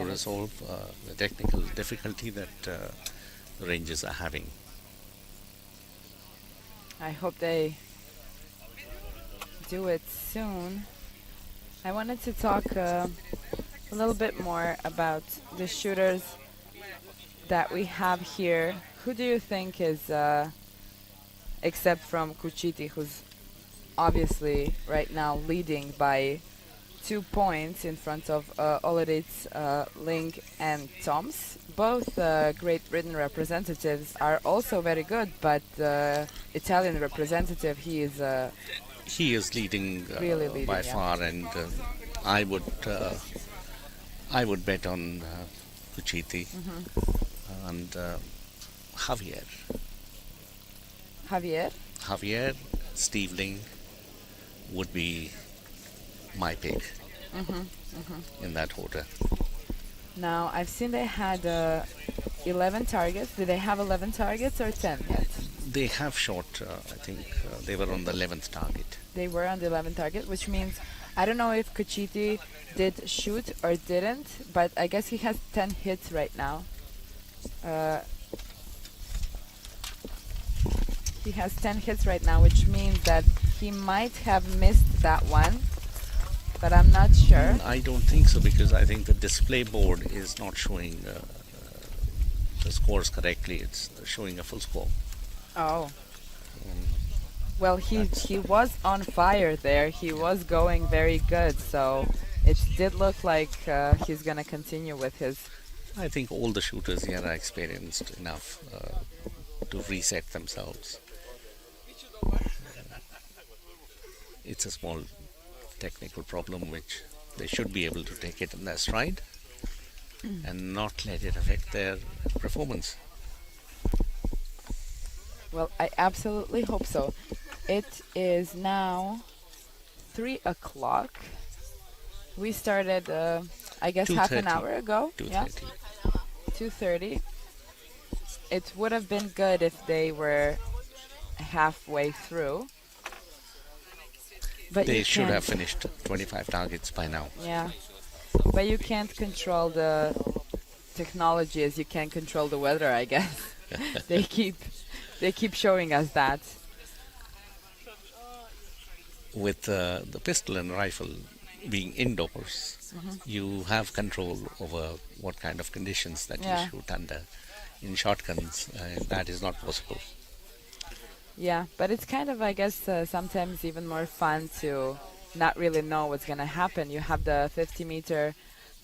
minutes. resolve the technical difficulty that the Rangers are having. I hope they do it soon. I wanted to talk a little bit more about the shooters that we have here. Who do you think is, except from Kuchiti, who's obviously right now leading by 2 points in front of Oleric, Link, and Toms. Both Great Britain representatives are also very good, but Italian representative, He is leading really leading, by yeah. far, and I would I would bet on Kuchiti and Javier. Javier. Javier, Steve Ling would be my pick in that order. Now, I've seen they had 11 targets. Did they have 11 targets or 10 yet? They have shot, I think they were on the 11th target. They were on the 11th target, which means I don't know if Kuchiti did shoot or didn't, but I guess he has 10 hits right now. He has 10 hits right now, which means that he might have missed that one, but I'm not sure. I don't think so, because I think the display board is not showing the scores correctly. It's showing a full score. Oh. Um, Well, he was on fire there. He was going very good, so it did look like he's going to continue with his... I think all the shooters here are experienced enough to reset themselves. It's a small technical problem which they should be able to take it in their stride and not let it affect their performance. Well, I absolutely hope so. It is now 3 o'clock. We started, I guess, half an 2:30. hour ago. 2:30. 2:30. It would have been good if they were halfway through. But They you should have can't- finished 25 targets by now. Yeah. But you can't control the technology as you can control the weather, I guess. they keep showing us that. With the pistol and rifle being indoors, you have control over what kind of conditions that Yeah. you shoot under. In shotguns, that is not possible. Yeah, but it's kind of, I guess, sometimes even more fun to not really know what's going to happen. You have the 50-meter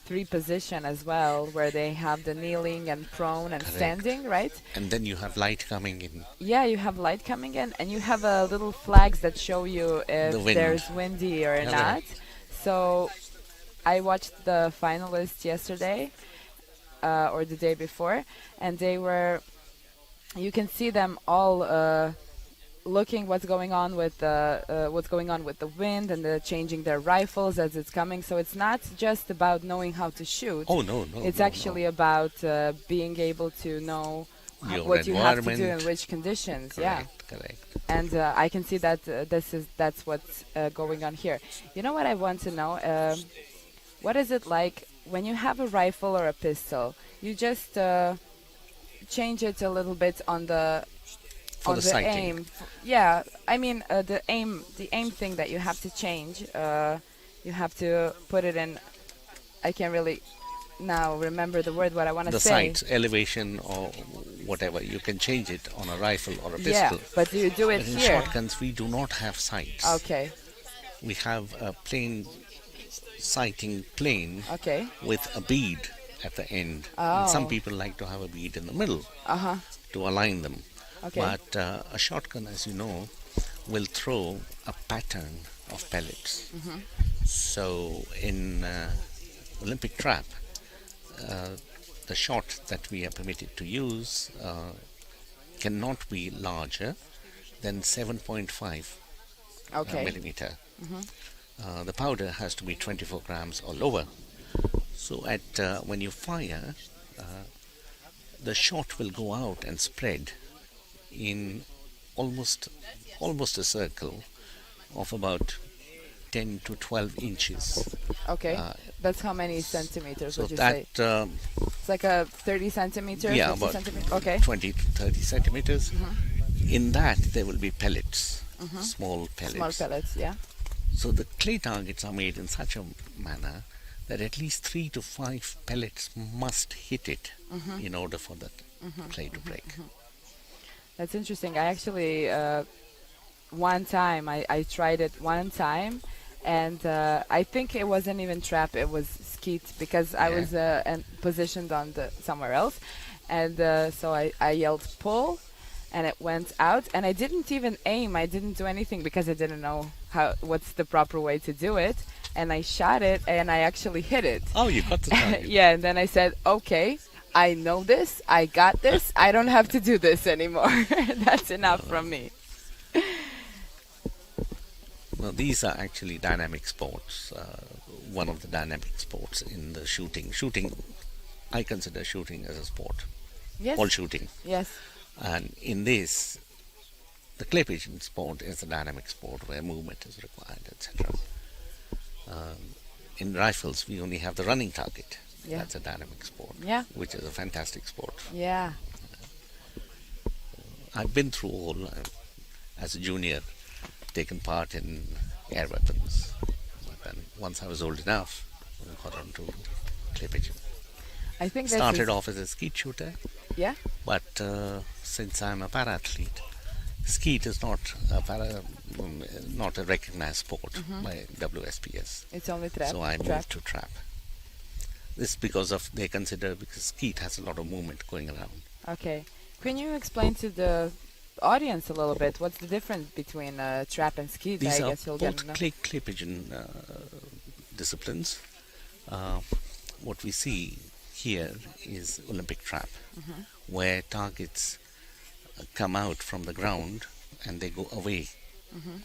3 position as well, where they have the kneeling and prone and Correct. standing, right? And then you have light coming in. Yeah, you have light coming in, and you have little flags that show you if The wind. there's windy or not. Correct. So I watched the finalists yesterday or the day before, and you can see them all looking what's going on with the wind and changing their rifles as it's coming. So it's not just about knowing how to shoot. Oh, no. It's no, actually about being able to know Your what you have to do in environment. which conditions. Correct. And I can see that that's what's going on here. You know what I want to know? What is it like when you have a rifle or a pistol? You just change it a little bit on the For the sighting. aim. Yeah, I mean the aim thing that you have to change. You have to put it in. I can't really now remember the word what I want to The say. sight, elevation, or whatever, you can change it on a rifle or a Yeah, pistol. but do you do it But in here? shotguns, we do not have sights. Okay, We have a plain sighting plane okay. with a bead at the end. And some Oh. people like to have a bead in the middle Uh-huh. to align them. Okay. But a shotgun, as you know, will throw a pattern of pellets. So in Olympic trap, the shot that we are permitted to use cannot be larger than 7.5 Okay. millimeter. The powder has to be 24 grams or lower. So at when you fire, the shot will go out and spread in almost a circle of about 10 to 12 inches. Okay. Uh, That's how many centimeters so would you say? that, It's like a 30 centimeter, yeah, 50 about centimeter. Okay. 20 to 30 centimeters. Mm-hmm. In that, there will be pellets, Mm-hmm. small pellets. Small pellets, yeah. So the clay targets are made in such a manner that at least 3 to 5 pellets must hit it Mm-hmm. in order for that Mm-hmm. clay to break. Mm-hmm. That's interesting. I actually, one time, I tried it one time, and I think it wasn't even trap, it was skeet, because I Yeah. was positioned on somewhere else. And so I yelled pull, and it went out, and I didn't even aim. I didn't do anything because I didn't know what's the proper way to do it. And I shot it, and I actually hit it. Oh, you got the target. Yeah, and then I said, okay, I know this, I got this, I don't have to do this anymore. That's enough from me. Well, these are actually dynamic sports. One of the dynamic sports in the shooting. Shooting, I consider shooting as a sport. Yes. All shooting. Yes. And in this, the clay pigeon sport is a dynamic sport where movement is required, etc. In rifles, we only have the running target. Yeah. That's a dynamic sport, Yeah. which is a fantastic sport. Yeah. I've been through all, as a junior, taken part in air weapons. But then once I was old enough, I got on to clay pigeon. I think that Started off as a skeet shooter, Yeah. but since I'm a para-athlete, skeet is not a recognized sport by WSPS. It's only trap. So I trap. moved to trap. This because skeet has a lot of movement going around. Okay. Can you explain to the audience a little bit what's the difference between trap and skeet? These I are guess you'll get both clay pigeon disciplines. What we see here is Olympic trap, where targets come out from the ground and they go away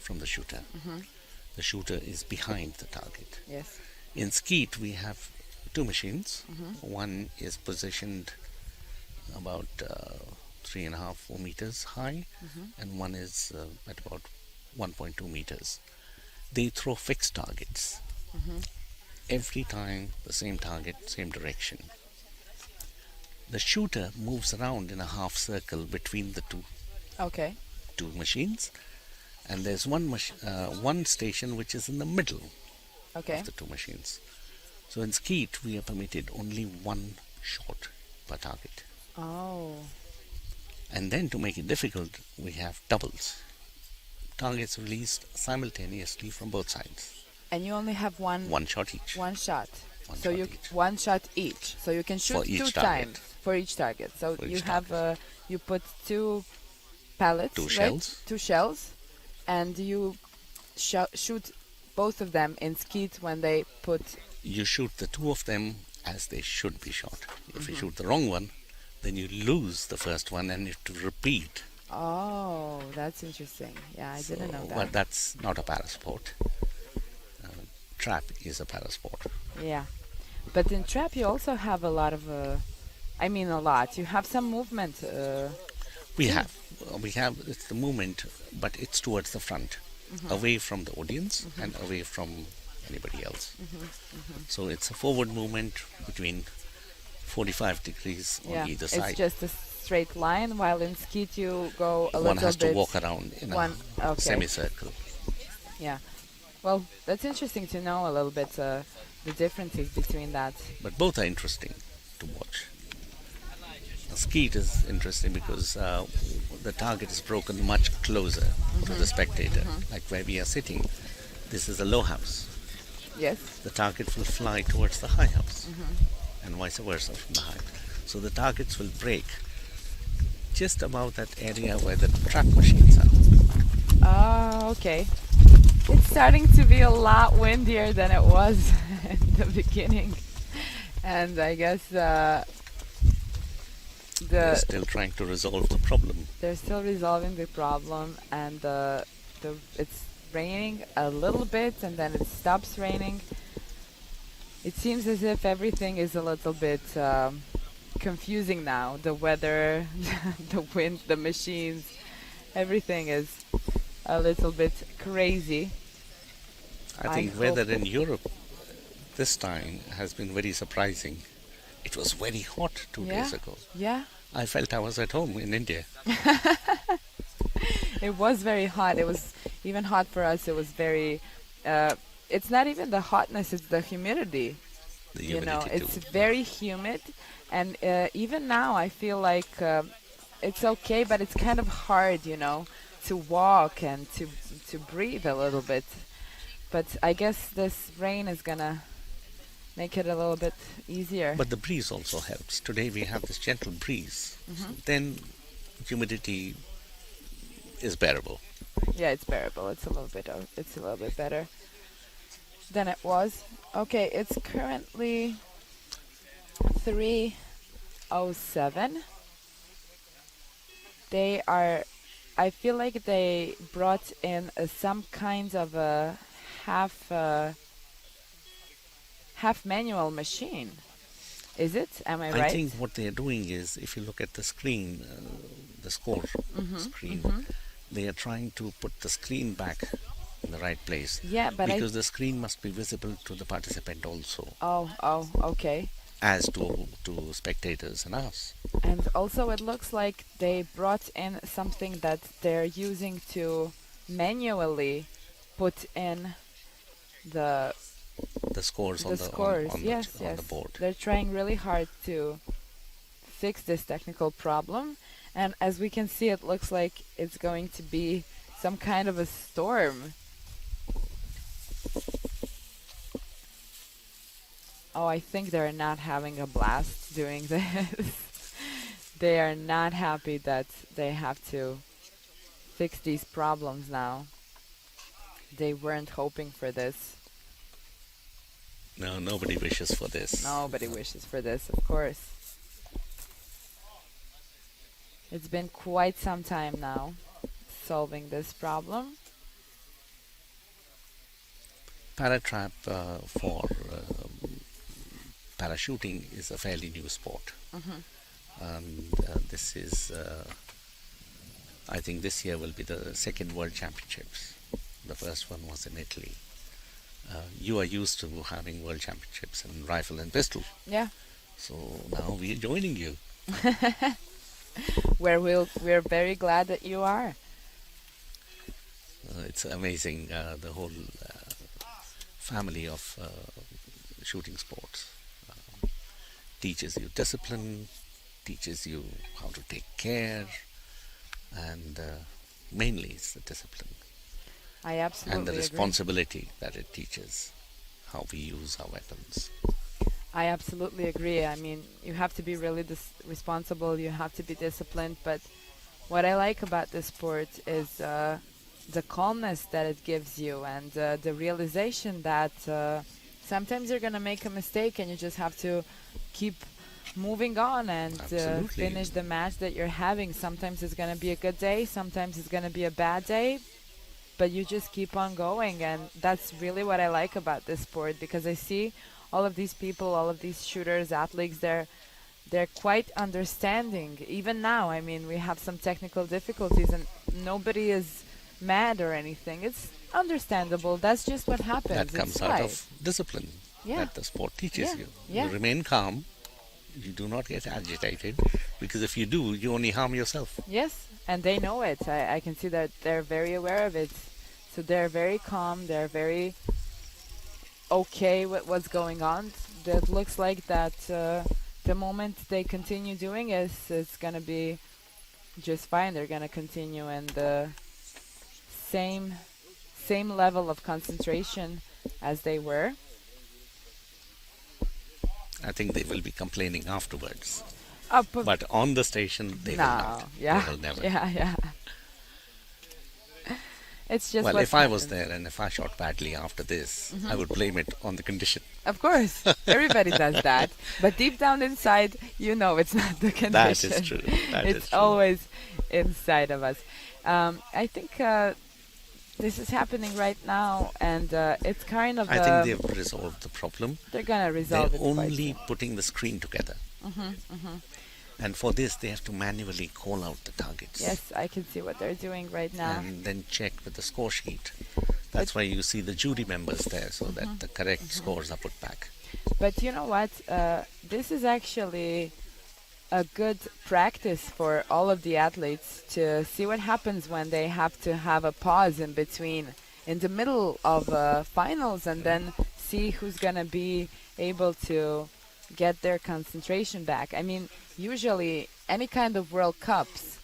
from the shooter. The shooter is behind the target. Yes. In skeet, we have two machines. One is positioned about 3.5, 4 meters high, and one is at about 1.2 meters. They throw fixed targets. Every time, the same target, same direction. The shooter moves around in a half circle between the Okay. two machines, and there's one station which is in the middle Okay. of the two machines. So in skeet, we are permitted only one shot per target. Oh. And then to make it difficult, we have doubles. Targets released simultaneously from both sides. And you only have One shot each. one shot. One So shot you each. one shot each. So you can shoot For each two target. times for each target. So For you each have you put two pellets, Two right? shells. Two shells, and you shoot both of them in skeet when they put. You shoot the two of them as they should be shot. If you shoot the wrong one, then you lose the first one and you have to repeat. Oh, that's interesting. Yeah, I didn't know that. But that's not a parasport. Trap is a parasport. Yeah, but in trap you also have a lot of. I mean, a lot. You have some movement. We have it's the movement, but it's towards the front, away from the audience and away from anybody else. So it's a forward movement between 45 degrees Yeah, on either it's side. just a straight line. While in skeet you go a One little has bit. to walk around in a Okay. semicircle. Yeah. Well, that's interesting to know a little bit the differences between that. But both are interesting to watch. Skeet is interesting because the target is broken much closer to the spectator. Like where we are sitting, this is a low house. Yes. The target will fly towards the high house, and vice versa from the high. So the targets will break just about that area where the trap machines are. Oh, okay. It's starting to be a lot windier than it was in the beginning, and I guess They're still trying to resolve the problem. they're still resolving the problem, and it's raining a little bit, and then it stops raining. It seems as if everything is a little bit confusing now. The weather, the wind, the machines, everything is a little bit crazy. I I think weather hope. in Europe this time has been very surprising. It was very hot 2 days Yeah, ago. yeah. I felt I was at home in India. It was very hot. It was even hot for us. It was very. Uh, it's not even the hotness; it's the humidity. The You know, humidity too. it's very humid, and even now I feel like it's okay, but it's kind of hard, to walk and to breathe a little bit. But I guess this rain is gonna make it a little bit easier. But the breeze also helps. Today we have this gentle breeze. So Hmm. then humidity is bearable. Yeah, it's bearable. It's a little bit better than it was. Okay, it's currently 3:07. They are. I feel like they brought in some kind of a half half manual machine. Is it? Am I I right? think what they are doing is, if you look at the screen, the score Mhm. screen, Mhm. they are trying to put the screen back in the right place Yeah, but I. because the screen must be visible to the participant also, Oh, oh, okay. as to spectators and us. And also, it looks like they brought in something that they're using to manually put in the The scores the on the scores. Yes, on yes. the board. They're trying really hard to fix this technical problem. And as we can see, it looks like it's going to be some kind of a storm. Oh, I think they're not having a blast doing this. They are not happy that they have to fix these problems now. They weren't hoping for this. No, nobody wishes for this. Nobody wishes for this, of course. It's been quite some time now solving this problem. Paratrap for parachuting is a fairly new sport. Hmm. And this is, I think this year will be the second World Championships. The first one was in Italy. You are used to having World Championships in rifle and pistol. Yeah, So now we are joining you. we're very glad that you are. It's amazing, the whole family of shooting sports. Teaches you discipline, teaches you how to take care, and mainly it's the discipline I and the absolutely agree. responsibility that it teaches, how we use our weapons. I absolutely agree. I mean, you have to be really responsible, you have to be disciplined, but what I like about this sport is the calmness that it gives you and the realization that sometimes you're going to make a mistake and you just have to keep moving on and Absolutely. finish the match that you're having. Sometimes it's going to be a good day, sometimes it's going to be a bad day, but you just keep on going. And that's really what I like about this sport, because I see all of these people, all of these shooters, athletes, they're quite understanding. Even now, I mean, we have some technical difficulties and nobody is mad or anything. It's understandable. That's just what happens. That It's comes out life. of discipline Yeah. that the sport teaches Yeah. you. Yeah. You remain calm, you do not get agitated, because if you do, you only harm yourself. Yes, and they know it. I can see that they're very aware of it. So they're very calm. They're very okay with what's going on. That looks like that the moment they continue doing it, it's gonna be just fine. They're gonna continue in the same same level of concentration as they were. I think they will be complaining afterwards. But But on the station, they will no, not. yeah, They will never. yeah, yeah. It's just Well, what if I was happens. there and if I shot badly after this, I Mhm. would blame it on the condition. Of course, everybody does that. But deep down inside, you know it's not the condition. That is true. That is It's true. always inside of us. I think this is happening right now, and it's kind of I think they've resolved the problem. they're gonna They're resolve it quite only soon. putting the screen together. Mhm, mhm. And for this, they have to manually call out the targets. Yes, I can see what they're doing right now. And then check with the score sheet That's why you see the jury members there, so that the correct scores are put back. But you know what? This is actually a good practice for all of the athletes to see what happens when they have to have a pause in between, in the middle of finals, and then see who's going to be able to get their concentration back. I mean, usually any kind of World Cups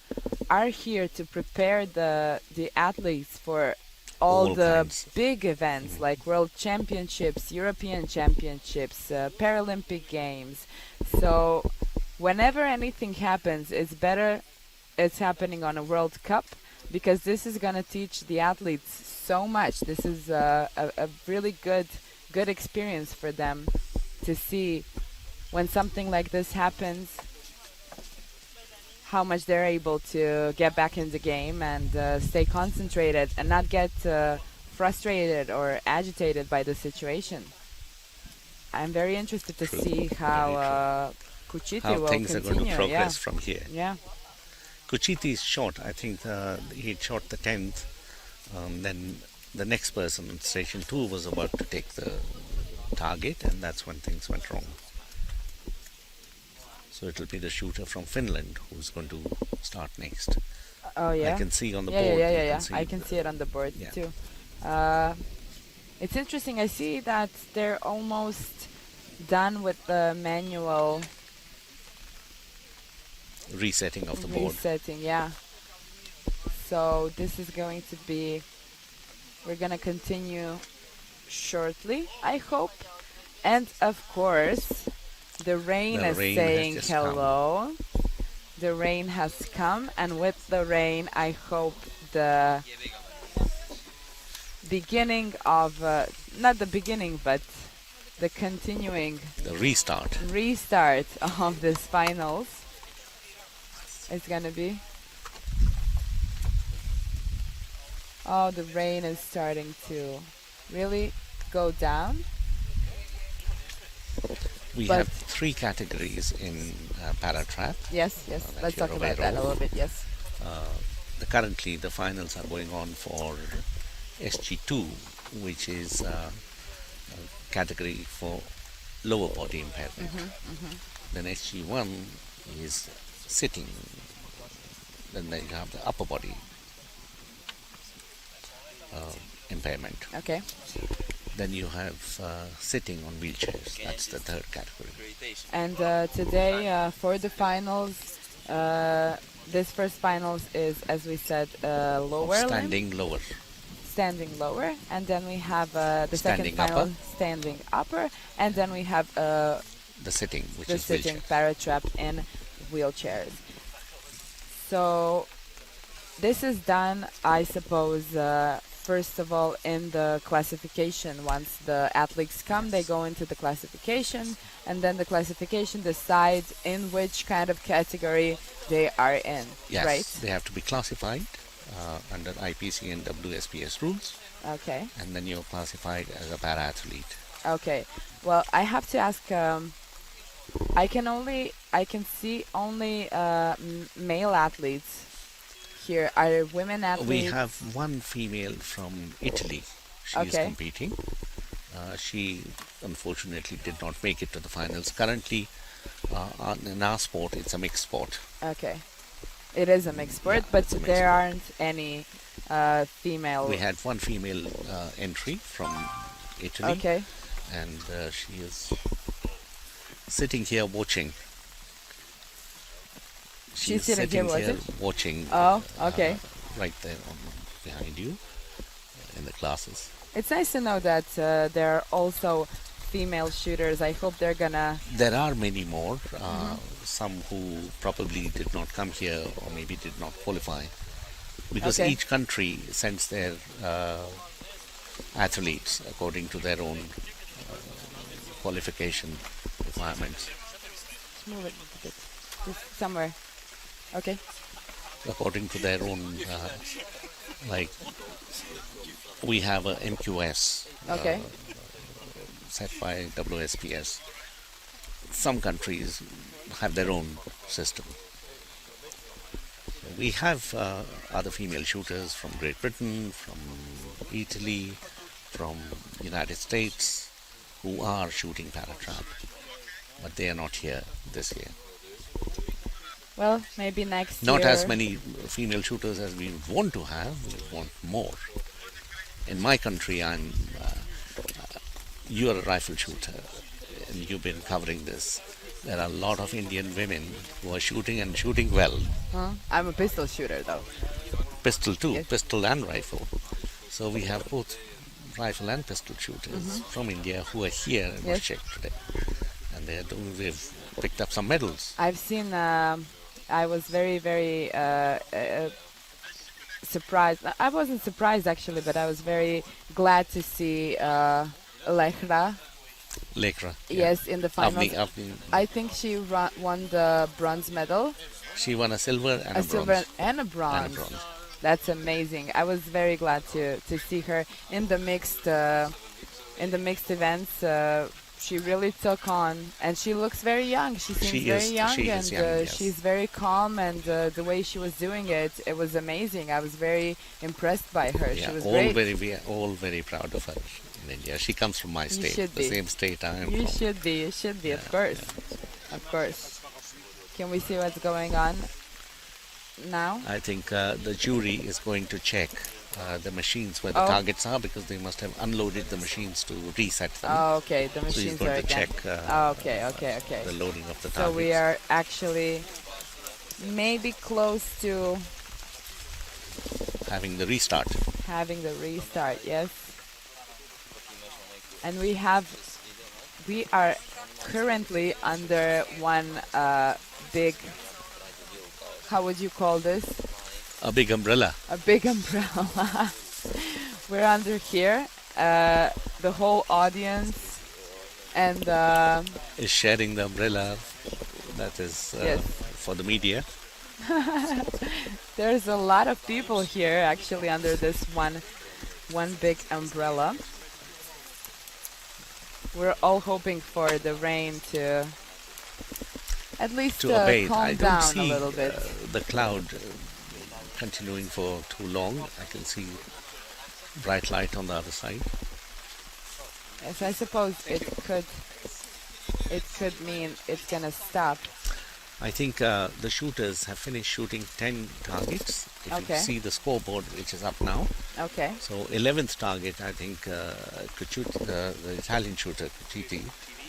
are here to prepare the athletes for all All the kinds. big events like World Championships, European Championships, Paralympic Games. So whenever anything happens, it's better it's happening on a World Cup, because this is going to teach the athletes so much. This is a really good experience for them to see when something like this happens, how much they're able to get back in the game and stay concentrated and not get frustrated or agitated by the situation. I'm very interested to True. see how Kuchiti How will things continue. are going to progress from here. Yeah. Kuchiti is short. I think he shot the 10th. Then the next person in station 2 was about to take the target, and that's when things went wrong. So it'll be the shooter from Finland who's going to start next. Oh yeah. I can see on the yeah, board. yeah, you yeah, yeah. can see I can see it on the board Yeah. too. It's interesting. I see that they're almost done with the manual resetting of the board. resetting. Yeah. So this is going to be. We're gonna continue shortly, I hope. And of course, the rain The is rain has saying just hello. The rain has come, and with the rain, I hope the beginning of not the beginning, but the continuing The restart. restart of this finals is gonna be. Oh, the rain is starting to really go down. We But- have 3 categories in para-trap. Yes, yes. that Let's you're talk about aware that a of. little bit. Yes. Currently, the finals are going on for SG2, which is a category for lower body impairment. Then SG1 is sitting. Then you have the upper body impairment. Okay. Then you have sitting on wheelchairs. That's the third category. And today for the finals, this first finals is, as we said, lower limb, Standing lower. standing lower, and then we have the Standing second final, upper. standing upper, and then we have The sitting, which the is sitting wheelchair. para-trapped in wheelchairs. So this is done, I suppose, first of all in the classification. Once the athletes come, they go into the classification, and then the classification decides in which kind of category they are in, Yes, right? they have to be classified under IPC and WSPS rules, Okay. and then you're classified as a para-athlete. Okay. Well, I have to ask. I can see only male athletes here. Are women athletes? We have one female from Italy. She is Okay. competing. She unfortunately did not make it to the finals. Currently, in our sport, it's a mixed sport. Okay. It is a mixed sport, Yeah, but it's a mixed there sport. aren't any female. We had one female entry from Italy, Okay. and she is sitting here watching. She's sitting here watching. Oh, okay. Right there behind you in the classes. It's nice to know that there are also female shooters. I hope they're gonna. There are many more, some who probably did not come here or maybe did not qualify, because Okay. each country sends their athletes according to their own qualification requirements. Move it a bit. Just somewhere. Okay. According to their own, like we have a MQS Okay. set by WSPS. Some countries have their own system. We have other female shooters from Great Britain, from Italy, from United States, who are shooting paratrap, but they are not here this year. Well, maybe next Not year. as many female shooters as we want to have. We want more. In my country, you're a rifle shooter, and you've been covering this. There are a lot of Indian women who are shooting and shooting well. Huh? I'm a pistol shooter, though. Pistol too, Yes. pistol and rifle. So we have both rifle and pistol shooters from India who are here in Yes. Osijek today, and they've picked up some medals. I've seen. I was very, very surprised. I wasn't surprised actually, but I was very glad to see Lehra. Lekra, Yes, in the finals. Avni, I think she won the bronze medal, she won a silver and a silver bronze. and a bronze. And a bronze. That's amazing. I was very glad to see her in the mixed events. She really took on, and she looks very young. She seems She very is- young, she and is young, yes. she's very calm. And the way she was doing it, it was amazing. I was very impressed by her. Yeah, She was all great. we are all very proud of her in India. She comes from my state, should the be. same state I am You from. should be. You should be. Of course. Of course. Can we see what's going on now? I think the jury is going to check the machines where the Oh. targets are, because they must have unloaded the machines to reset them. Oh, okay. The So he's machines going are to again. check Oh, okay. Okay. Okay. the loading of the So targets. we are actually maybe close to having the restart. having the restart, yes. And we are currently under one big, how would you call this? A big umbrella. A big umbrella. We're under here, the whole audience, and Is sharing the umbrella. That is Yes. for the media. there's a lot of people here actually under this one big umbrella. We're all hoping for the rain to at least To abate. calm I don't down see a little bit. the cloud continuing for too long. I can see bright light on the other side. Yes, I suppose it could mean it's gonna stop. I think the shooters have finished shooting 10 targets. If Okay. you see the scoreboard, which is up now. Okay. So 11th target, I think the Italian shooter, Cuciti,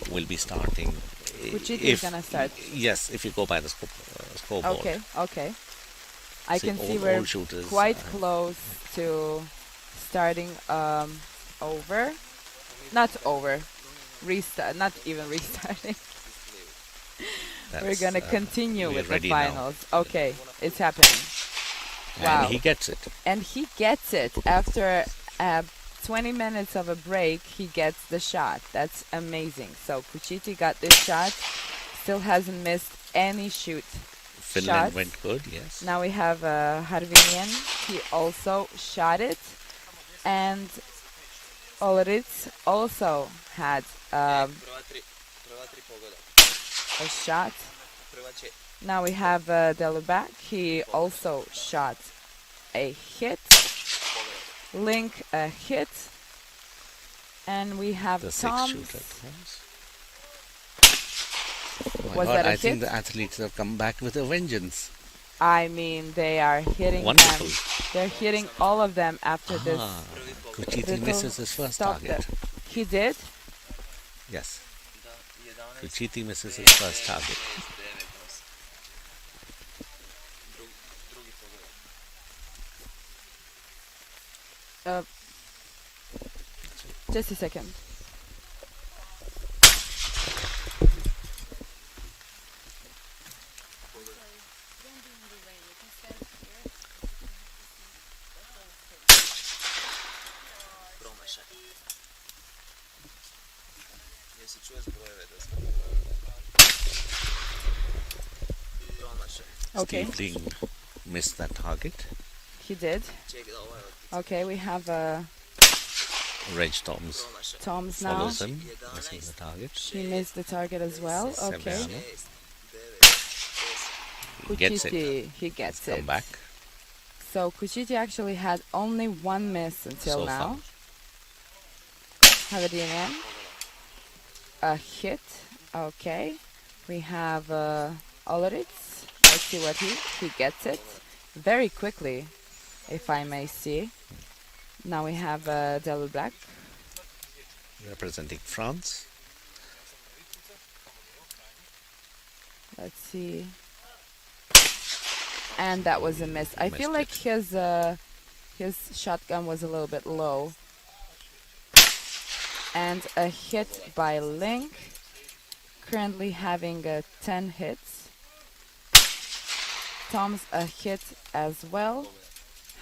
will be starting. Pucciti if- is gonna start. Yes, if you go by the scoreboard. Okay. Okay. I See, can see all we're shooters, quite close to starting over. Not over. Restart. Not even restarting. We're that's, gonna continue we're with the ready now. finals. Okay, it's happening. Wow. And he gets it. And he gets it after 20 minutes of a break. He gets the shot. That's amazing. So Pucciti got this shot. Still hasn't missed any shoot. Finland shots. went good, yes. Now we have Harvinian. He also shot it. And Olritz also had a shot. Now we have Delubak. He also shot a hit. Link a hit. And we have The Tom. 6 shooter. Yes. Oh my Was God, that a I think hit? the athletes have come back with a vengeance. I mean, they are hitting Wonderful. them. They're hitting all of them after this. Cuciti little misses his first stop target. there. He did? Yes. Cuciti misses his first target. Just a second. Okay, Steve Ling missed that target. he did. Okay, we have Reg Toms Tom's now. follows him, missing the target. He missed the target as well. Okay. Seviano. He gets it. Pucciti, he gets Come it. back. So Kuchiti actually had only one miss until So now. Haverinen. A hit. Okay. We have Olritz. Let's see what he gets it very quickly, if I may see. Now we have Delul Black. representing France. Let's see. And that was a miss. I feel like his shotgun was a little bit low. And a hit by Link. Currently having 10 hits. Tom's a hit as well.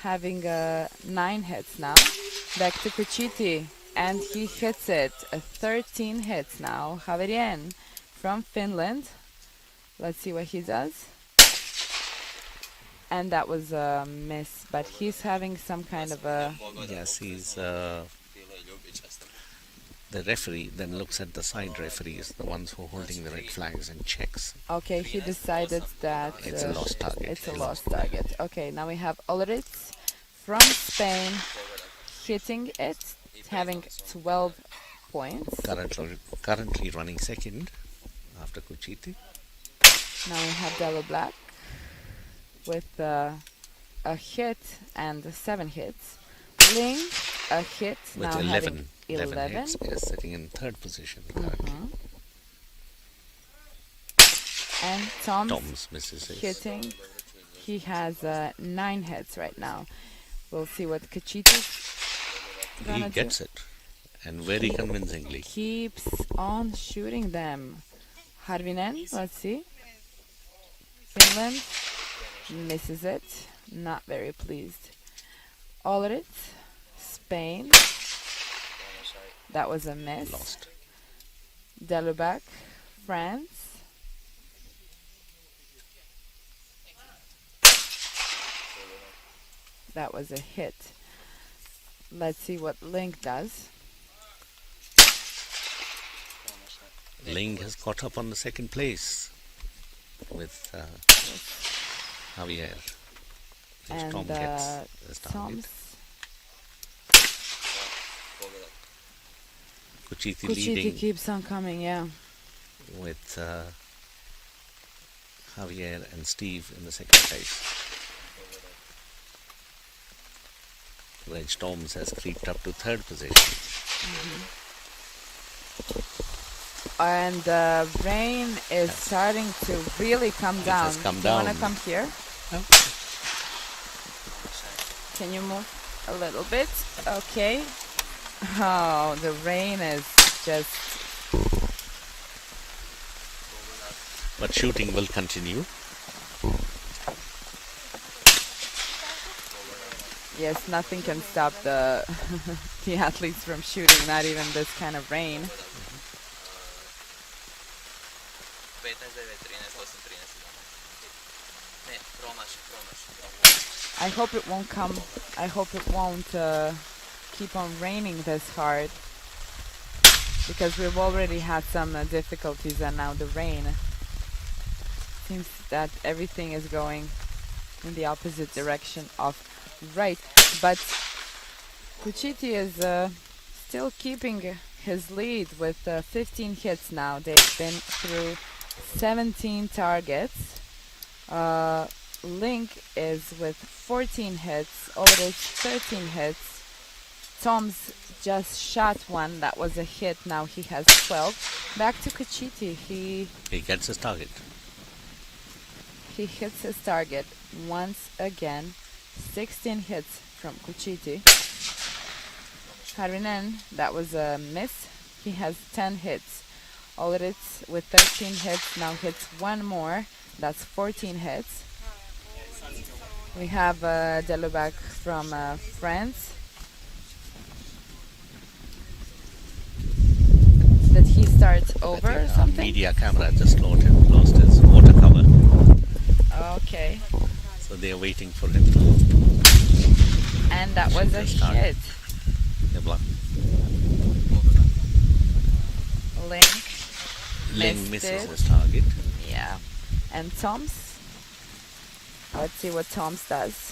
Having 9 hits now. Back to Kuchiti. And he hits it. 13 hits now. Haverien from Finland. Let's see what he does. And that was a miss, but he's having some kind of a... Yes, he's the referee then looks at the side referees, the ones who are holding the red flags, and checks. Okay, he decided that... It's a lost target. It's a lost target. Okay, now we have Olritz from Spain hitting it, having 12 points. Currently running second after Kuchiti. Now we have Delul Black with a hit and 7 hits. Ling, a hit, With now 11 having 11. hits, is sitting in third position currently. And Tom's misses his. hitting. He has 9 hits right now. We'll see what Kuchiti's gonna He gets do. it, and very convincingly. Keeps on shooting them. Harvinen, let's see. Finland misses it. Not very pleased. Olritz, Spain. That was a miss. Lost. Delubak, France. That was a hit. Let's see what Link does. Ling has caught up on the second place with Javier. And Tom gets the target. Tom's Kuchiti Kuchiti leading keeps on coming, yeah. with Javier and Steve in the second place. Reg Toms has creeped up to third position. And the rain is starting to really come down. has come Do you want to down. come here? No. Can you move a little bit? Okay. Oh, the rain is just... But shooting will continue. Yes, nothing can stop the the athletes from shooting, not even this kind of rain. I hope it won't come. I hope it won't keep on raining this hard, because we've already had some difficulties, and now the rain seems that everything is going in the opposite direction of right. But Kuchiti is still keeping his lead with 15 hits now. They've been through 17 targets. Link is with 14 hits, Ulrich 13 hits. Tom's just shot one, that was a hit, now he has 12. Back to Kuchiti, he gets his target. He hits his target once again. 16 hits from Kuchiti. Harvinen, that was a miss. He has 10 hits. Olritz with 13 hits now hits one more. That's 14 hits. We have Delubak from France. Did he start over or something? Media camera just lost his water cover. Okay. So they are waiting for him. And that was a hit. Ling misses it. his target. Yeah. And Tom's? Let's see what Tom's does.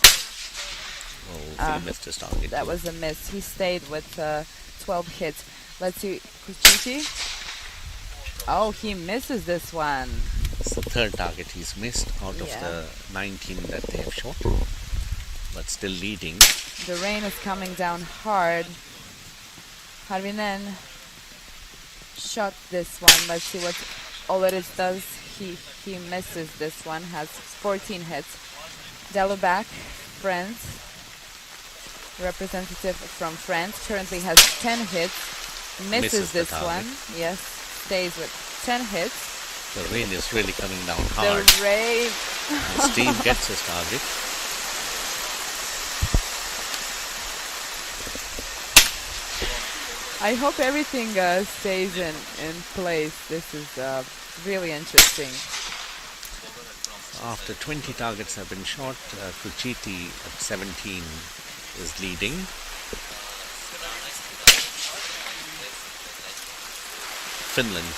Oh, he missed his target. That was a miss. He stayed with 12 hits. Let's see, Kuchiti. Oh, he misses this one. It's the third target he's missed out of the 19 that they have shot, but still leading. The rain is coming down hard. Harvinen shot this one. Let's see what Oleris does. He misses this one, has 14 hits. Delubak, France, representative from France, currently has 10 hits. Misses this one. Yes, stays with 10 hits. The rain is really coming down hard. The rain. And Steve gets his target. I hope everything stays in place. This is really interesting. After 20 targets have been shot, Kuchiti at 17 is leading. Finland.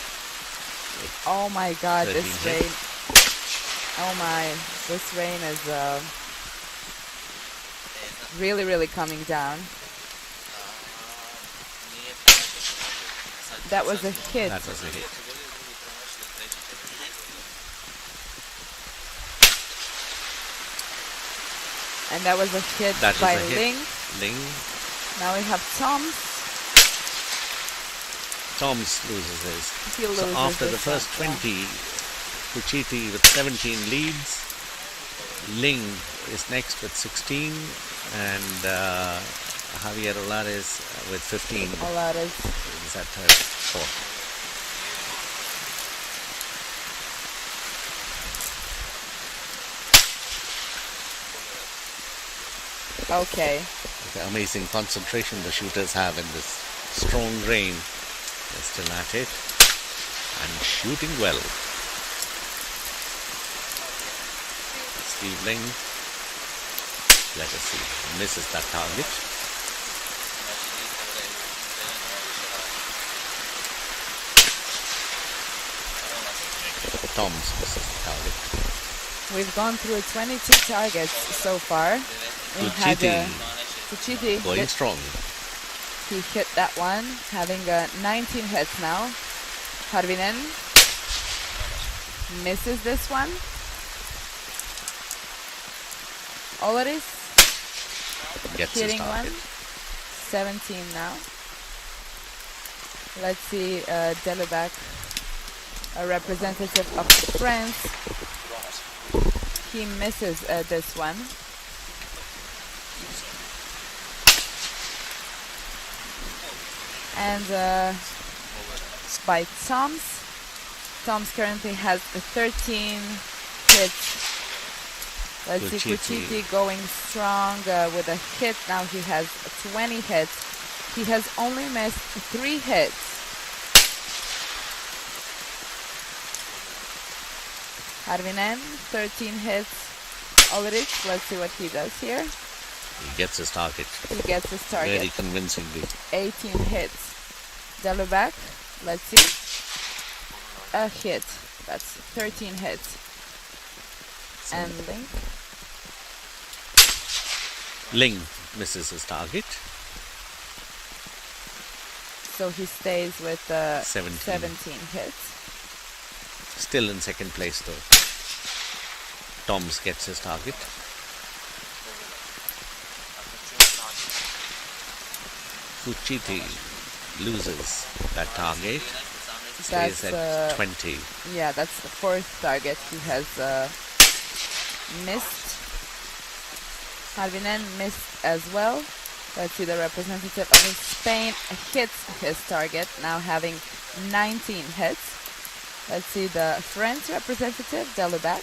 Oh my God, this 13 rain. hits. Oh my, this rain is really, really coming down. That was a hit. That was a hit. And that was a hit That was by a hit. Ling. Ling. Now we have Toms. Toms loses his. He loses So after the this first one, 20, Kuchiti with 17 leads. Ling is next with 16, and Javier Olares with 15. Olares. Is at third, fourth. Okay. The amazing concentration the shooters have in this strong rain. They're still at it and shooting well. Steve Ling, let us see, misses that target. Toms misses the target. We've gone through 22 targets so far. We had Kuchiti Going strong. He hit that one, having 19 hits now. Harvinen misses this one. Olaris Gets his hitting one. target. 17 now. Let's see Delubak, a representative of France. He misses this one. And by Toms. Toms currently has 13 hits. Let's see, Kuchiti going strong with a hit. Now he has 20 hits. He has only missed 3 hits. Harvinen, 13 hits. Ulrich, let's see what he does here. He gets his target. He gets his target. Very convincingly. 18 hits. Delubak, let's see. A hit. That's 13 hits. And Ling. Ling misses his target. So he stays with 17 hits. Still in second place though. Toms gets his target. Kuchiti loses that target. Stays That's, at 20. Yeah, that's the 4th target he has missed. Harvinen missed as well. Let's see, the representative of Spain hits his target, now having 19 hits. Let's see the French representative, Delubak,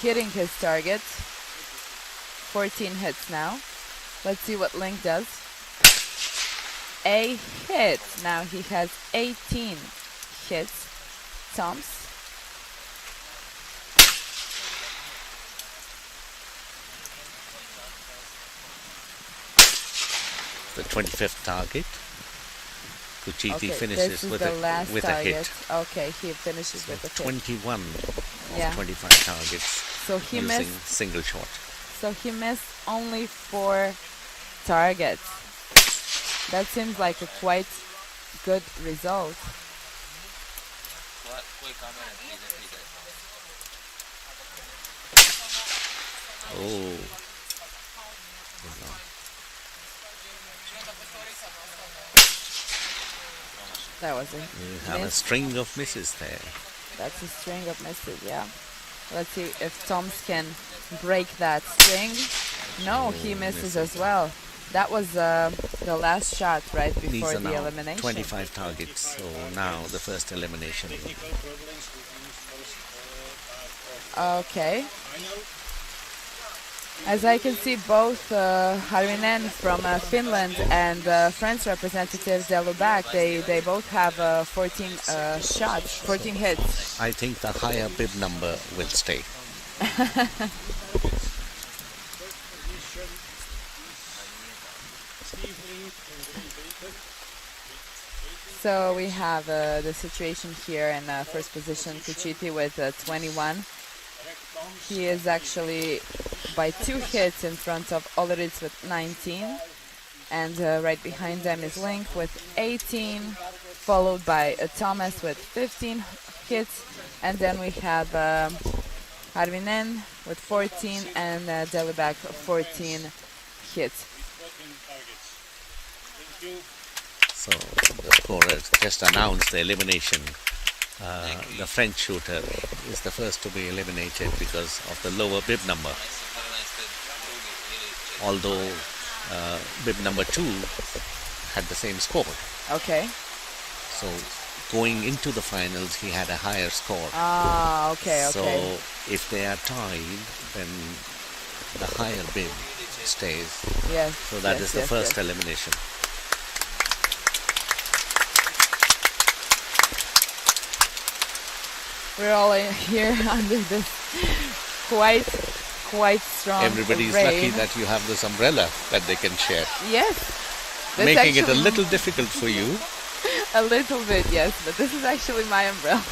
hitting his target. 14 hits now. Let's see what Link does. A hit. Now he has 18 hits. Toms. The 25th target. Kuchiti finishes with a hit. Okay, he finishes with a hit. 21 of Yeah. 25 targets So he using missed single shot. So he missed only 4 targets. That seems like a quite good result. Oh, That was a you have a miss. string of misses there. That's a string of misses, yeah. Let's see if Toms can break that string. No, he misses as well. That was the last shot right These before are the now elimination. 25 targets, so now the first elimination. Okay. As I can see, both Harvinen from Finland and French representative Delubak, they both have 14 shots, 14 hits. I think the higher bib number will stay. So we have the situation here in first position, Kuchiti with 21. He is actually by 2 hits in front of Oleritz with 19. And right behind them is Link with 18, followed by Thomas with 15 hits. And then we have Harvinen with 14 and Delubak 14 hits. So the scorer just announced the elimination. The French shooter is the first to be eliminated because of the lower bib number. Although bib number 2 had the same score. Okay. So going into the finals, he had a higher score. Ah, okay, So okay. if they are tied, then the higher bib stays. Yes. So that yes, is the yes, first yes. elimination. We're all here under this quite strong Everybody is rain. lucky that you have this umbrella that they can share, Yes. That's making it a actually little difficult for you. a little bit, yes, but this is actually my umbrella.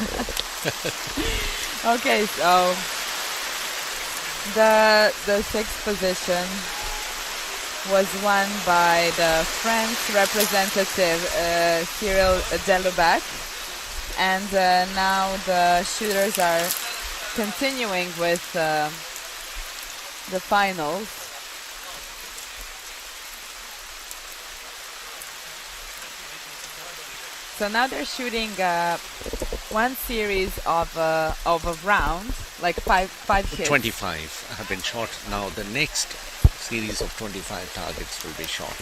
Okay, so the 6th position was won by the French representative Cyril Delubak, and now the shooters are continuing with the finals. So now they're shooting one series of a round, like five hits. 25 have been shot. Now the next series of 25 targets will be shot.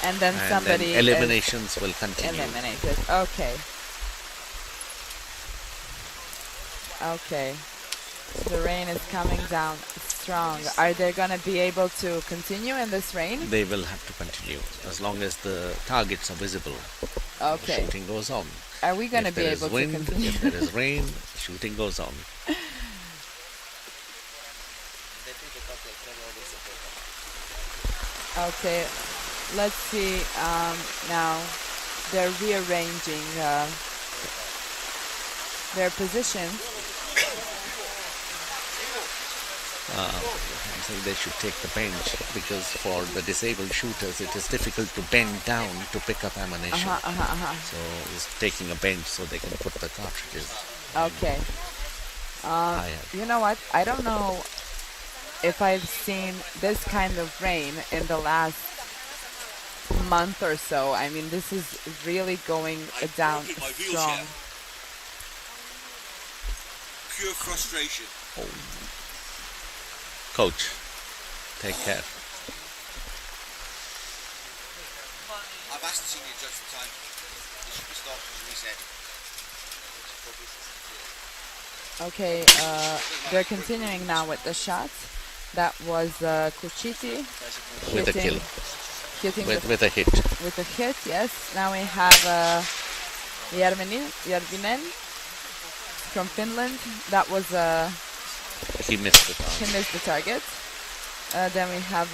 And then And somebody then eliminations will is continue. eliminated. Okay. Okay. The rain is coming down strong. Are they going to be able to continue in this rain? They will have to continue as long as the targets are visible. Okay. Shooting goes on. Are we going to If be there is able wind, to continue? if there is rain, shooting goes on. Okay. Let's see. Now they're rearranging their positions. I think they should take the bench because for the disabled shooters it is difficult to bend down to pick up ammunition. So it's taking a bench so they can put the cartridges Okay. higher. You know what? I don't know if I've seen this kind of rain in the last month or so. I mean, this is really going down strong. Pure frustration. Coach, take care. I've asked the senior judge for time. It should be stopped and reset. Okay, they're continuing now with the shots. That was Kuchiti With a kill. hitting With a hit. with a hit. Yes. Now we have Järvinen from Finland. That was He missed the he target. missed the target. Then we have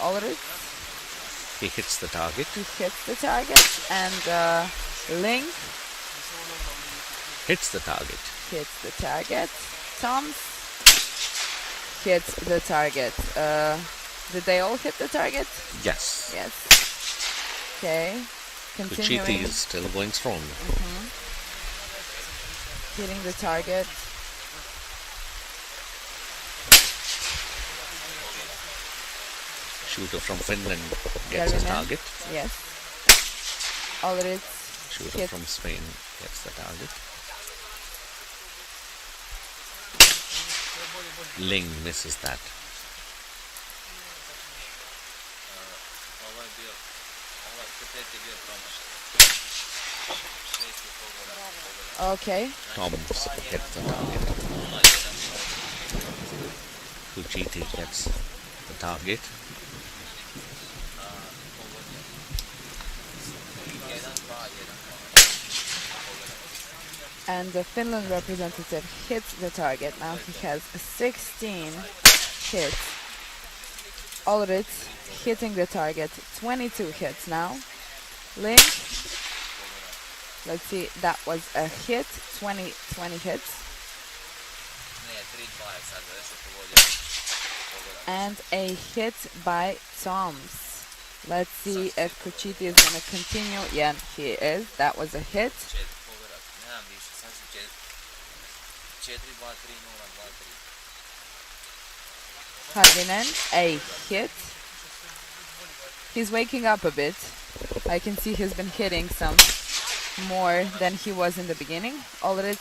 Ulrich. He hits the target. He hits the target, and Link Hits the target. hits the target. Toms hits the target. Did they all hit the target? Yes. Yes. Okay. Kuchiti Continuing. is still going strong. Hitting the target. Shooter from Finland gets his Järvinen. target. Yes. Already Shooter hit. from Spain gets the target. Ling misses that. Okay. Toms gets the target. Kuchiti gets the target. And the Finland representative hits the target. Now he has 16 hits. Ulrich hitting the target. 22 hits now. Link. Let's see, that was a hit. 20 hits. And a hit by Toms. Let's see if Kuchiti is going to continue. Yeah, he is. That was a hit. Harvinen, a hit. He's waking up a bit. I can see he's been hitting some more than he was in the beginning. Ulrich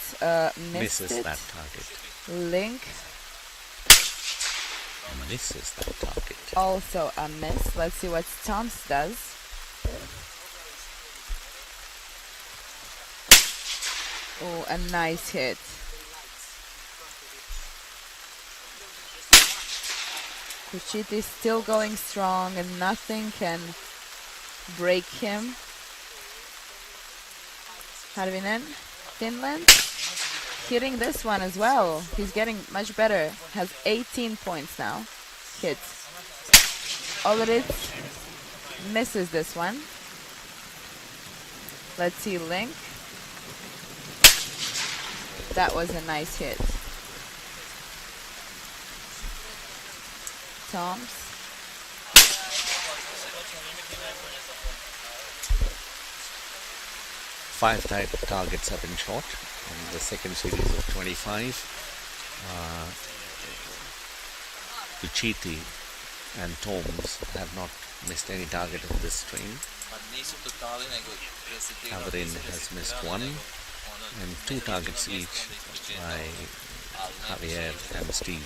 Misses it. that target. Link, Misses that target. also a miss. Let's see what Toms does. Oh, a nice hit. Kuchiti is still going strong and nothing can break him. Harvinen, Finland, hitting this one as well. He's getting much better. Has 18 points now. Hits. Ulrich misses this one. Let's see Link. That was a nice hit. Toms. Five targets have been shot in the second series of 25. Kuchiti and Toms have not missed any target of this stream. Havarin has missed one, and 2 targets each by Javier and Steve.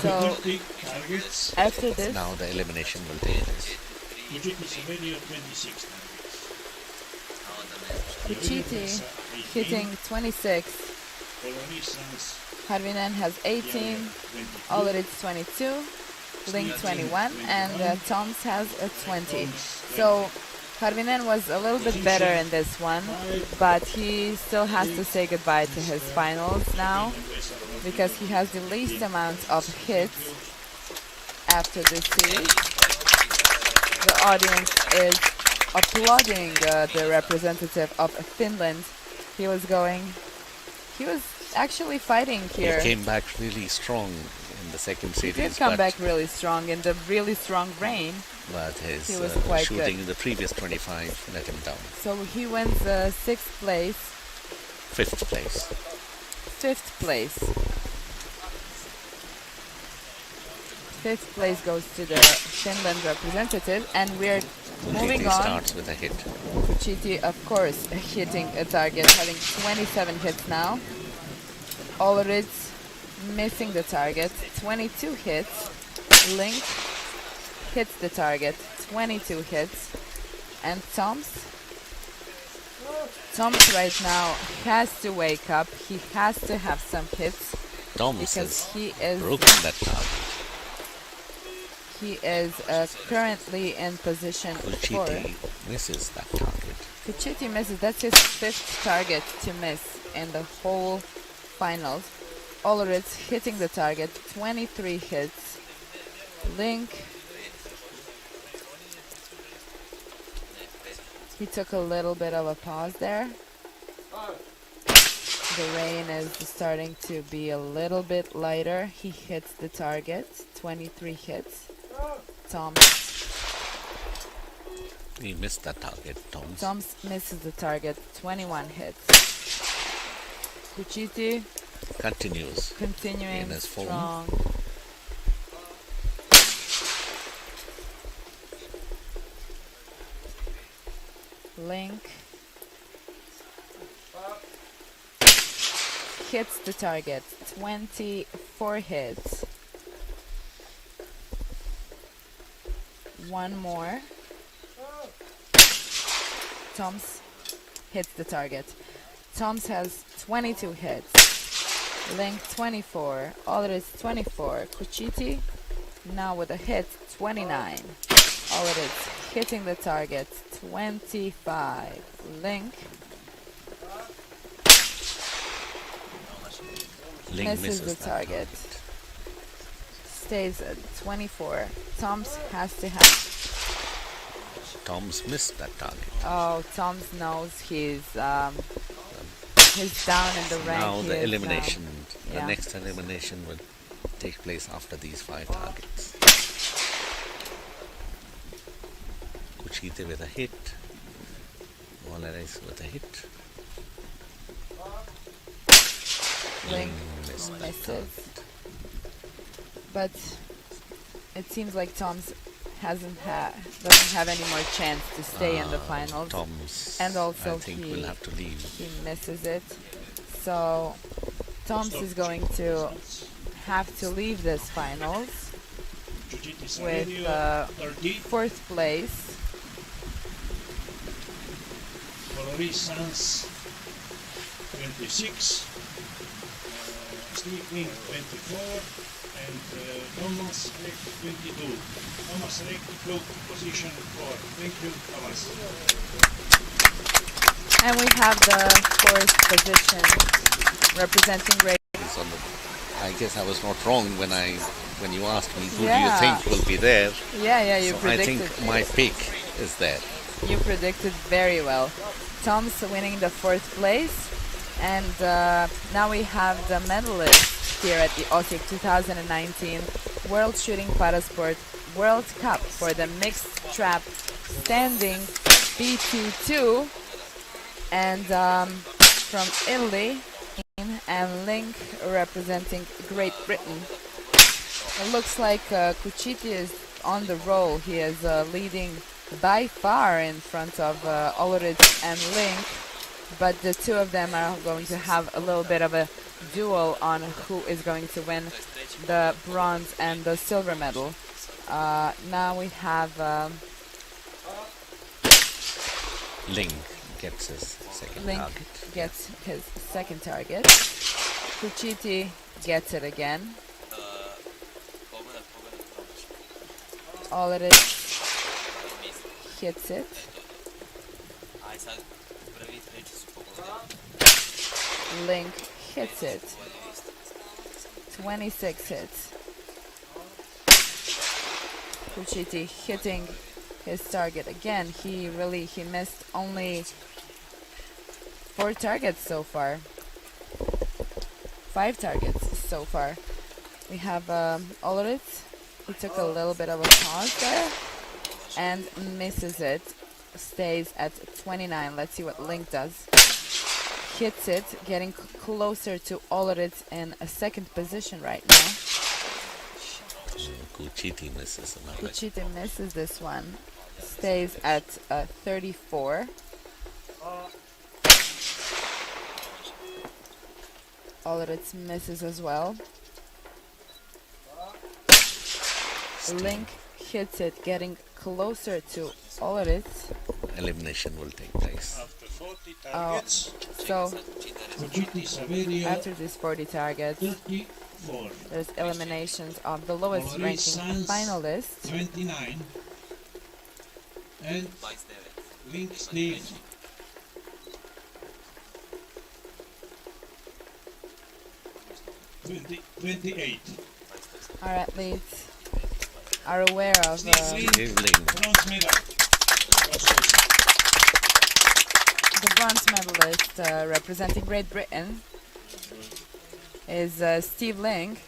So after this, Now the elimination will take place. Kuchiti hitting 26. Harvinen has 18. Ulrich 22. Link 21. And Toms has a 20. So Harvinen was a little bit better in this one, but he still has to say goodbye to his finals now because he has the least amount of hits after this series. The audience is applauding the representative of Finland. He was actually fighting here. He came back really strong in the second series. He did come back really strong in the really strong rain. But his He was quite shooting good. in the previous 25 let him down. So he wins 6th place, 5th place. 5th place. 5th place goes to the Finland representative, and we're moving Kuchiti on. starts with a hit. Kuchiti, of course, hitting a target, having 27 hits now. Ulrich missing the target, 22 hits. Link hits the target, 22 hits. And Toms right now has to wake up. He has to have some hits Toms because has he is broken that target. he is currently in position 4. Kuchiti misses that target. Kuchiti misses. That's his 5th target to miss in the whole finals. Ulrich hitting the target, 23 hits. Link. He took a little bit of a pause there. The rain is starting to be a little bit lighter. He hits the target. 23 hits. Toms. He missed that target, Tom. Toms misses the target. 21 hits. Kuchiti Continues continuing in his form. strong. Link hits the target. 24 hits. One more. Toms hits the target. Toms has 22 hits. Link 24. Alred 24. Kuchiti now with a hit 29. Alred hitting the target 25. Link misses the target. Stays at 24. Toms has to have. Tom's missed that target. Oh, Toms knows he's down in the rank. Now He the is, elimination, the yeah. next elimination will take place after these 5 targets. Kuchite with a hit. Valeris with a hit. Link missed that misses. target. But it seems like Toms doesn't have any more chance to stay in the finals. Tom's, And also I think, will have to leave. He misses it. So Toms is going to have to leave this finals with 4th place. Valorisans 26, Steve King 24, and Thomas Reck 22. Thomas Reck took position 4. Thank you, Thomas. And we have the 4th position representing Ray. It's on the- I guess I was not wrong when you asked me who do Yeah. you think will be there. Yeah, you So I predicted. think my pick is there. You predicted very well. Tom's winning the 4th place. And now we have the medalists here at the Osijek 2019 World Shooting Parasport World Cup for the mixed trap standing B22. And from Italy, and Link representing Great Britain. It looks like Kuchiti is on the roll. He is leading by far in front of Ulrich and Link, but the two of them are going to have a little bit of a duel on who is going to win the bronze and the silver medal. Now we have Ling gets his second Link target. gets his second target. Kuchiti gets it again. Ulrich hits it. Link hits it. 26 hits. Kuchiti hitting his target again. He missed only 4 targets so far. 5 targets so far. We have Ulrich. He took a little bit of a pause there and misses it. Stays at 29. Let's see what Link does. Hits it, getting closer to Ulrich in a 2nd position right now. Kuchiti misses another. Kuchiti misses this one. Stays at 34. Ulrich misses as well. Link hits it, getting closer to Ulrich. Elimination will take place. After 40 targets, So Kuchiti Saverio after these 40 targets, 34, there's eliminations of the lowest ranking finalists. 29, and Link Steve 28. Our athletes are aware of Ling. Bronze medal. the bronze medalist representing Great Britain. is Steve Ling.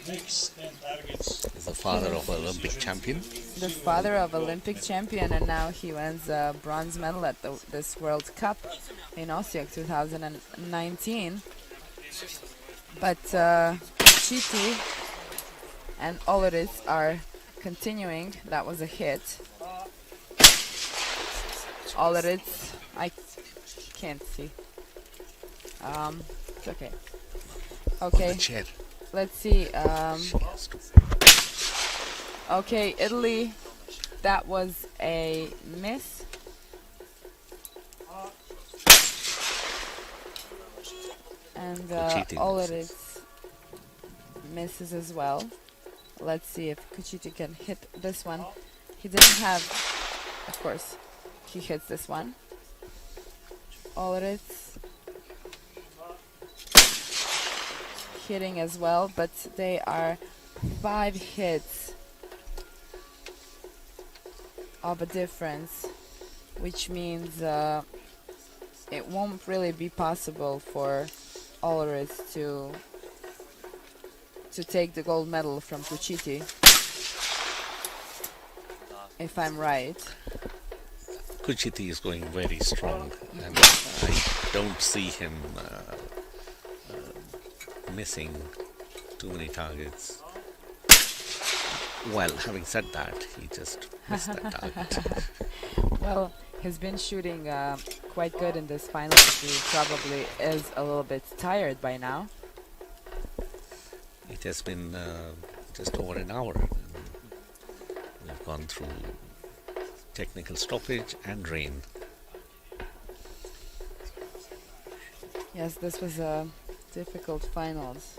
Next 10 targets. He's the father of an Olympic champion. The father of Olympic champion, and now he wins a bronze medal at this World Cup in Osijek 2019. But Chiti and Oloris are continuing. That was a hit. Oloris, I can't see. It's okay. On Okay, the chair. let's see. She has to. Okay, Italy, that was a miss. And Kuchiti Oloris misses as well. Let's see if Kuchiti can hit this one. He didn't have, of course, he hits this one. Oloris hitting as well, but they are 5 hits of a difference, which means it won't really be possible for Oloris to take the gold medal from Kuchiti, if I'm right. Kuchiti is going very strong, and I don't see him missing too many targets. Well, having said that, he just missed that target. Well, he's been shooting quite good in this final. He probably is a little bit tired by now. It has been just over an hour. And we've gone through technical stoppage and rain. Yes, this was a difficult finals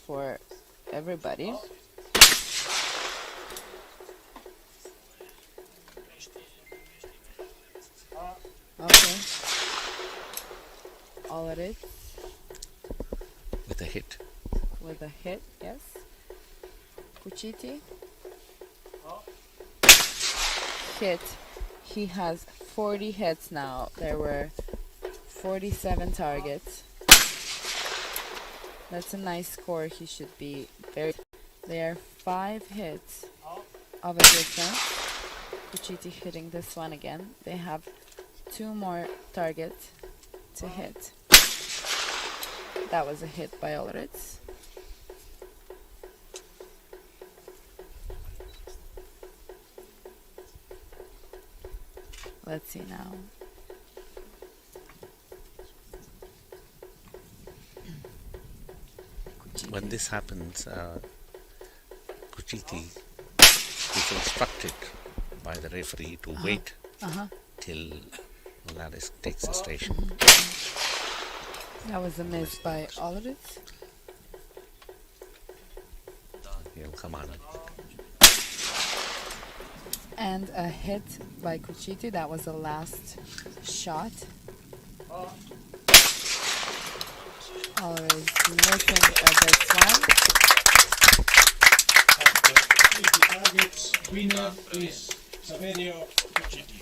for everybody. Okay. Oloris With a hit. with a hit, yes. Kuchiti hit. He has 40 hits now. There were 47 targets. That's a nice score. He should be very. There are 5 hits of a difference. Kuchiti hitting this one again. They have 2 more targets to hit. That was a hit by Oloris. Let's see now. When this happens, Kuchiti is instructed by the referee to wait till Oloris takes the station. That was a miss by Oloris. He'll come on. And a hit by Kuchiti. That was the last shot. Oloris missing this one. After 80 targets, winner is Saverio Kuchiti.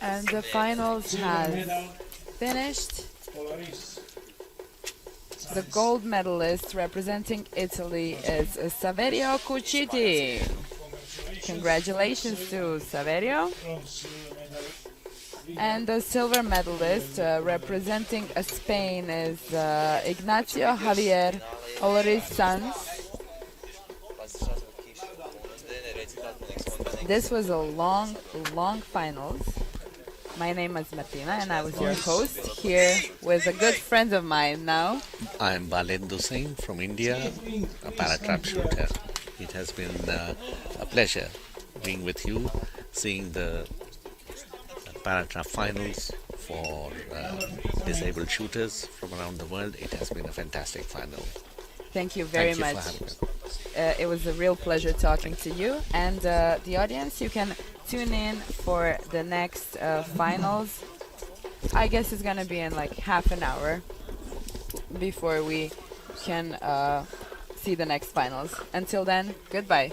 And the finals Silver has medal, finished. Oloris. The gold medalist representing Italy is Saverio Kuchiti. Congratulations to Saverio. Bronze medal. And the silver medalist representing Spain is Ignacio Javier Oloris Sanz. This was a long, long finals. My name is Martina and I was your host here with a good friend of mine now. I'm Balendu Singh from India, a paratrap shooter. It has been a pleasure being with you, seeing the paratrap finals for disabled shooters from around the world. It has been a fantastic final. Thank you very Thank you much. for having me. It was a real pleasure talking to you. And the audience, you can tune in for the next finals. I guess it's going to be in like half an hour before we can see the next finals. Until then, goodbye.